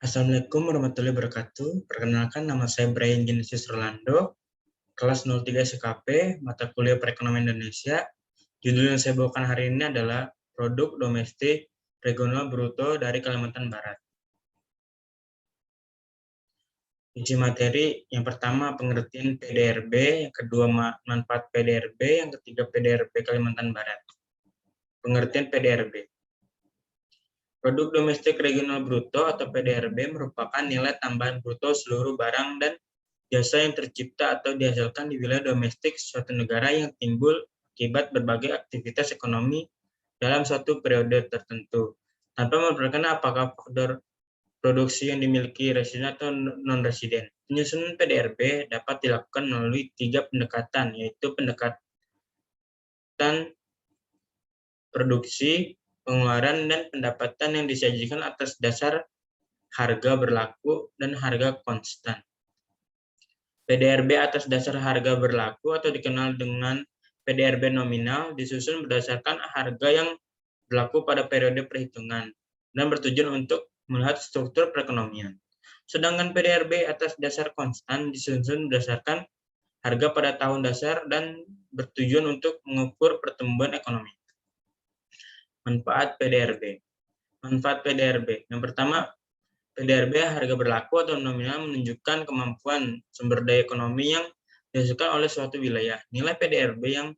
Assalamualaikum warahmatullahi wabarakatuh. Perkenalkan, nama saya Brian Genesis Rolando, kelas 03 SKP, mata kuliah Perekonomian Indonesia. Judul yang saya bawakan hari ini adalah Produk Domestik Regional Bruto dari Kalimantan Barat. Isi materi, yang pertama pengertian PDRB, yang kedua manfaat PDRB, yang ketiga PDRB Kalimantan Barat. Pengertian PDRB. Produk Domestik Regional Bruto atau PDRB merupakan nilai tambahan bruto seluruh barang dan jasa yang tercipta atau dihasilkan di wilayah domestik suatu negara yang timbul akibat berbagai aktivitas ekonomi dalam suatu periode tertentu, tanpa memperhatikan apakah faktor produksi yang dimiliki residen atau non-residen. Penyusunan PDRB dapat dilakukan melalui 3 pendekatan, yaitu pendekatan produksi, pengeluaran, dan pendapatan yang disajikan atas dasar harga berlaku dan harga konstan. PDRB atas dasar harga berlaku atau dikenal dengan PDRB nominal disusun berdasarkan harga yang berlaku pada periode perhitungan dan bertujuan untuk melihat struktur perekonomian. Sedangkan PDRB atas dasar konstan disusun berdasarkan harga pada tahun dasar dan bertujuan untuk mengukur pertumbuhan ekonomi. Manfaat PDRB. Manfaat PDRB. Yang pertama, PDRB harga berlaku atau nominal menunjukkan kemampuan sumber daya ekonomi yang dihasilkan oleh suatu wilayah. Nilai PDRB yang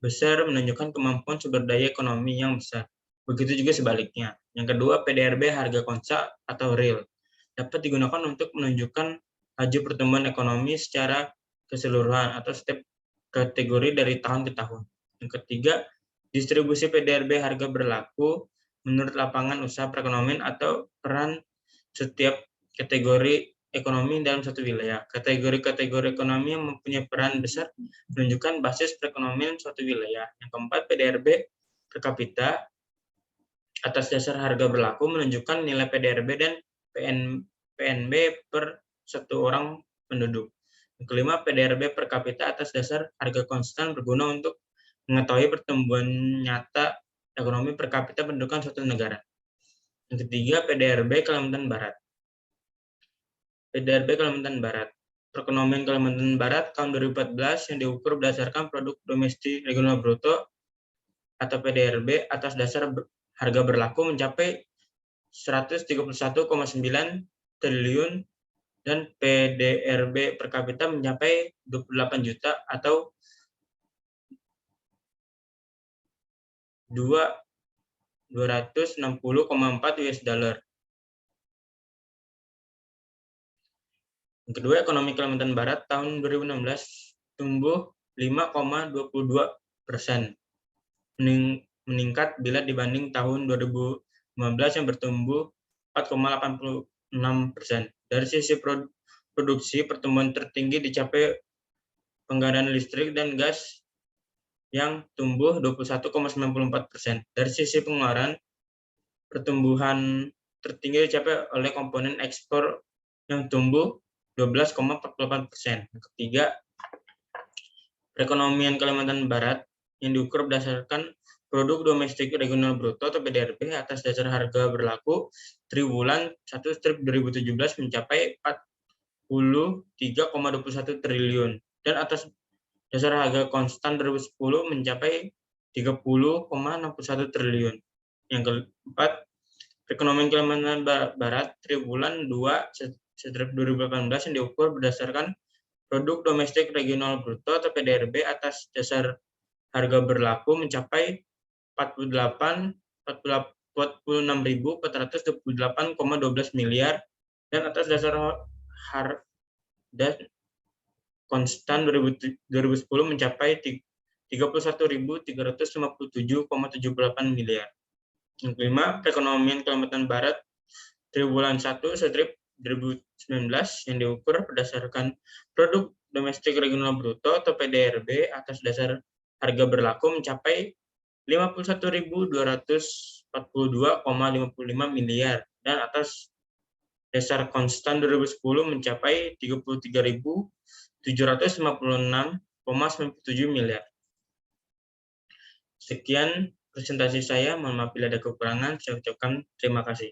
besar menunjukkan kemampuan sumber daya ekonomi yang besar. Begitu juga sebaliknya. Yang kedua, PDRB harga konstan atau real dapat digunakan untuk menunjukkan laju pertumbuhan ekonomi secara keseluruhan atau setiap kategori dari tahun ke tahun. Yang ketiga, distribusi PDRB harga berlaku menurut lapangan usaha perekonomian atau peran setiap kategori ekonomi dalam satu wilayah. Kategori-kategori ekonomi yang mempunyai peran besar menunjukkan basis perekonomian suatu wilayah. Yang keempat, PDRB per kapita atas dasar harga berlaku menunjukkan nilai PDRB dan PNB per satu orang penduduk. Yang kelima, PDRB per kapita atas dasar harga konstan berguna untuk mengetahui pertumbuhan nyata ekonomi per kapita pendudukan suatu negara. Yang ketiga, PDRB Kalimantan Barat. PDRB Kalimantan Barat. Perekonomian Kalimantan Barat tahun 2014 yang diukur berdasarkan produk domestik regional bruto atau PDRB atas dasar harga berlaku mencapai 131,9 triliun dan PDRB per kapita mencapai 28 juta atau 260,4 US dollar. Yang kedua, ekonomi Kalimantan Barat tahun 2016 tumbuh 5,22%, meningkat bila dibanding tahun 2015 yang bertumbuh 4,86%. Dari sisi produksi, pertumbuhan tertinggi dicapai penggandaan listrik dan gas yang tumbuh 21,94%. Dari sisi pengeluaran, pertumbuhan tertinggi dicapai oleh komponen ekspor yang tumbuh 12,48%. Yang ketiga, perekonomian Kalimantan Barat yang diukur berdasarkan produk domestik regional bruto atau PDRB atas dasar harga berlaku triwulan 1/2017 mencapai 43,21 triliun dan atas dasar harga konstan 2010 mencapai 30,61 triliun. Yang keempat, perekonomian Kalimantan Barat triwulan 2/2018 yang diukur berdasarkan produk domestik regional bruto atau PDRB atas dasar harga berlaku mencapai 46.428,12 miliar dan atas dasar harga konstan 2010 mencapai 31.357,78 miliar. Yang kelima, perekonomian Kalimantan Barat triwulan 1/2019 yang diukur berdasarkan produk domestik regional bruto atau PDRB atas dasar harga berlaku mencapai 51.242,55 miliar dan atas dasar konstan 2010 mencapai 33.756,97 miliar. Sekian presentasi saya, mohon maaf bila ada kekurangan, saya ucapkan terima kasih.